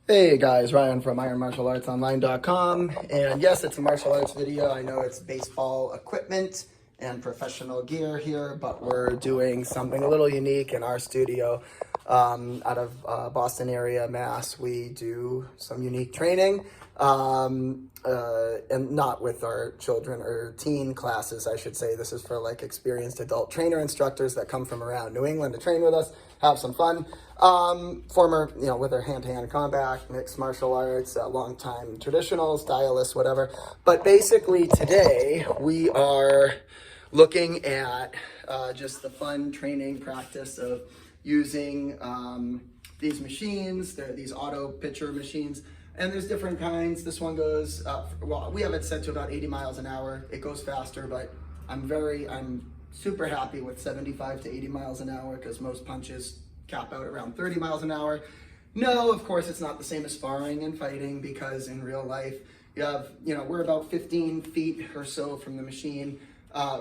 Hey guys, Ryan from IronMartialArtsOnline.com, and yes, it's a martial arts video. I know it's baseball equipment and professional gear here, but we're doing something a little unique in our studio out of Boston area, Mass. We do some unique training, and not with our children or teen classes, I should say. This is for like experienced adult trainer instructors that come from around New England to train with us, have some fun. Former, with their hand-to-hand combat, mixed martial arts, long-time traditional stylists, whatever. But basically today we are looking at just the fun training practice of using these machines. They're these auto pitcher machines, and there's different kinds. This one goes, well, we have it set to about 80 miles an hour. It goes faster, but I'm super happy with 75 to 80 miles an hour because most punches cap out around 30 miles an hour. No, of course, it's not the same as sparring and fighting because in real life, you have, we're about 15 feet or so from the machine,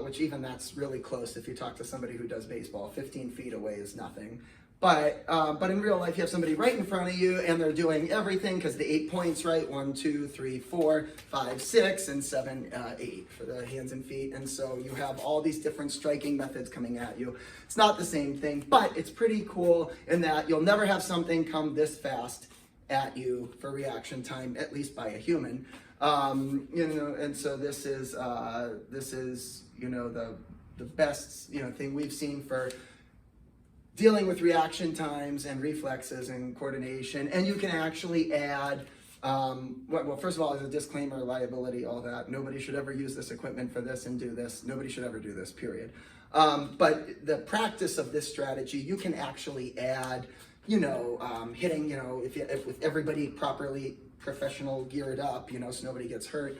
which even that's really close if you talk to somebody who does baseball. 15 feet away is nothing. But in real life, you have somebody right in front of you and they're doing everything because the 8 points, right? 1, 2, 3, 4, 5, 6, and 7, 8 for the hands and feet. And so you have all these different striking methods coming at you. It's not the same thing, but it's pretty cool in that you'll never have something come this fast at you for reaction time, at least by a human. And so this is the best thing we've seen for dealing with reaction times and reflexes and coordination. And you can actually add, well, first of all, as a disclaimer, liability, all that. Nobody should ever use this equipment for this and do this. Nobody should ever do this, period. But the practice of this strategy, you can actually add, hitting, if everybody properly professional geared up, so nobody gets hurt.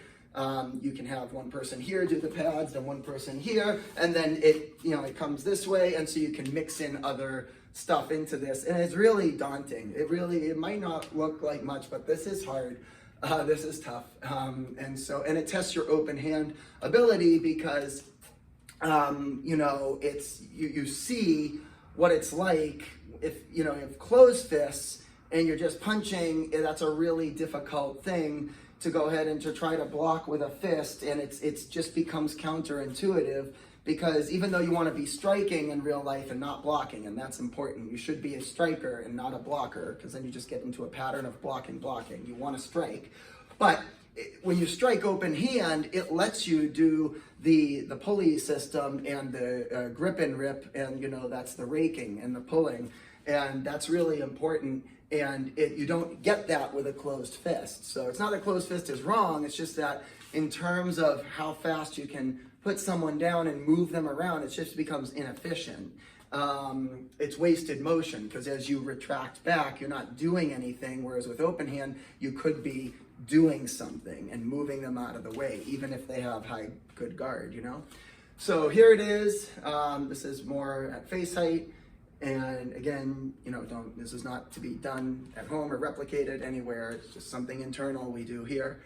You can have one person here do the pads, then one person here, and then it comes this way, and so you can mix in other stuff into this, and it's really daunting. It might not look like much, but this is hard. This is tough, and it tests your open hand ability because it's you see what it's like if you have closed fists and you're just punching. That's a really difficult thing to go ahead and to try to block with a fist, and it's just becomes counterintuitive because even though you want to be striking in real life and not blocking, and that's important, you should be a striker and not a blocker because then you just get into a pattern of blocking. You want to strike, but when you strike open hand, it lets you do the pulley system and the grip and rip, and that's the raking and the pulling, and that's really important. And you don't get that with a closed fist. So it's not that closed fist is wrong, it's just that in terms of how fast you can put someone down and move them around, it just becomes inefficient. It's wasted motion because as you retract back, you're not doing anything, whereas with open hand, you could be doing something and moving them out of the way, even if they have good guard, So here it is. This is more at face height. And again, this is not to be done at home or replicated anywhere. It's just something internal we do here.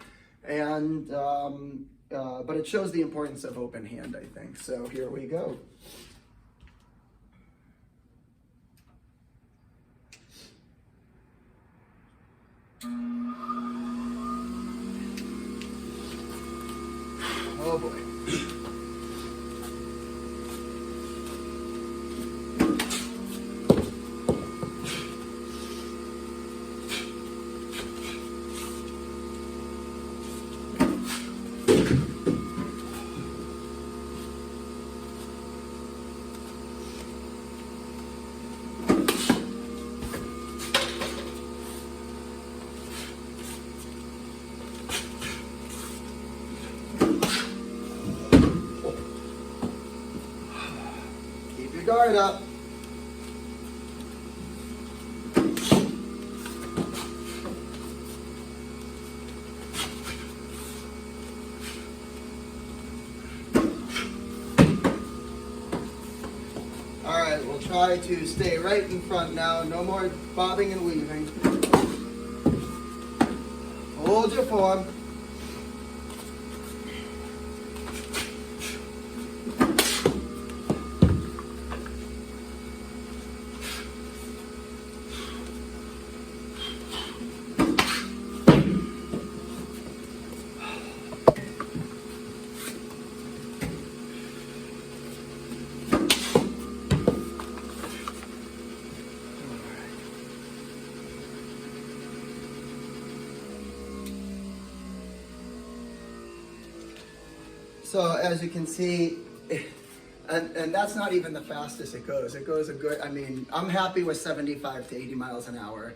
And, but it shows the importance of open hand, I think. So here we go. Oh boy. Keep your guard up. All right, we'll try to stay right in front now. No more bobbing and weaving. Hold your form. So as you can see, and that's not even the fastest it goes. It goes a good, I mean, I'm happy with 75 to 80 miles an hour.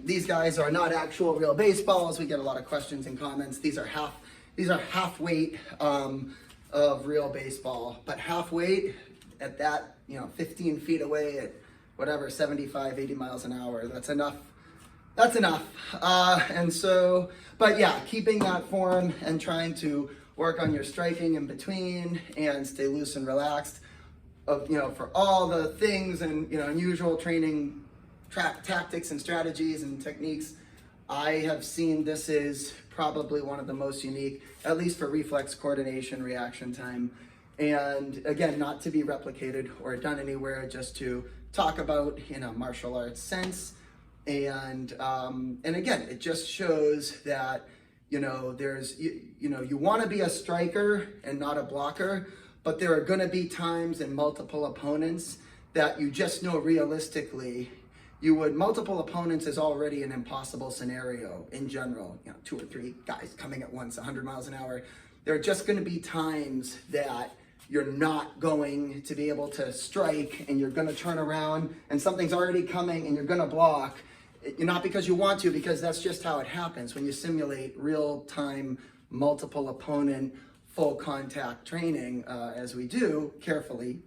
These guys are not actual real baseballs. We get a lot of questions and comments. These are half weight of real baseball, but half weight at that, 15 feet away at whatever, 75, 80 miles an hour, that's enough. That's enough. And so, but yeah, keeping that form and trying to work on your striking in between and stay loose and relaxed for all the things and, unusual training tactics and strategies and techniques. I have seen this is probably one of the most unique, at least for reflex coordination, reaction time. And again, not to be replicated or done anywhere, just to talk about in a martial arts sense. And again, it just shows that, there's, you want to be a striker and not a blocker, but there are going to be times in multiple opponents that you just know realistically multiple opponents is already an impossible scenario in general. 2 or 3 guys coming at once, 100 miles an hour. There are just going to be times that you're not going to be able to strike and you're going to turn around and something's already coming and you're going to block. Not because you want to, because that's just how it happens when you simulate real-time, multiple opponent, full contact training, as we do, carefully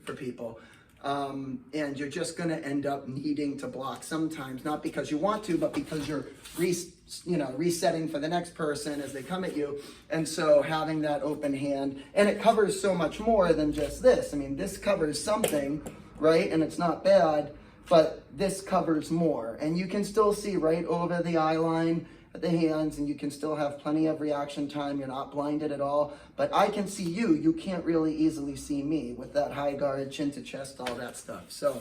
for people. And you're just going to end up needing to block sometimes, not because you want to, but because you're resetting for the next person as they come at you. And so having that open hand, and it covers so much more than just this. I mean, this covers something, right? And it's not bad, but this covers more. And you can still see right over the eye line at the hands, and you can still have plenty of reaction time. You're not blinded at all. But I can see you. You can't really easily see me with that high guard, chin to chest, all that stuff. So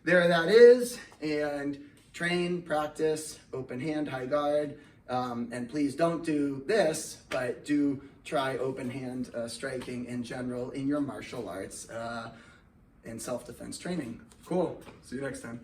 there that is. And train, practice, open hand, high guard. And please don't do this, but do try open hand striking in general in your martial arts and self-defense training. Cool. See you next time.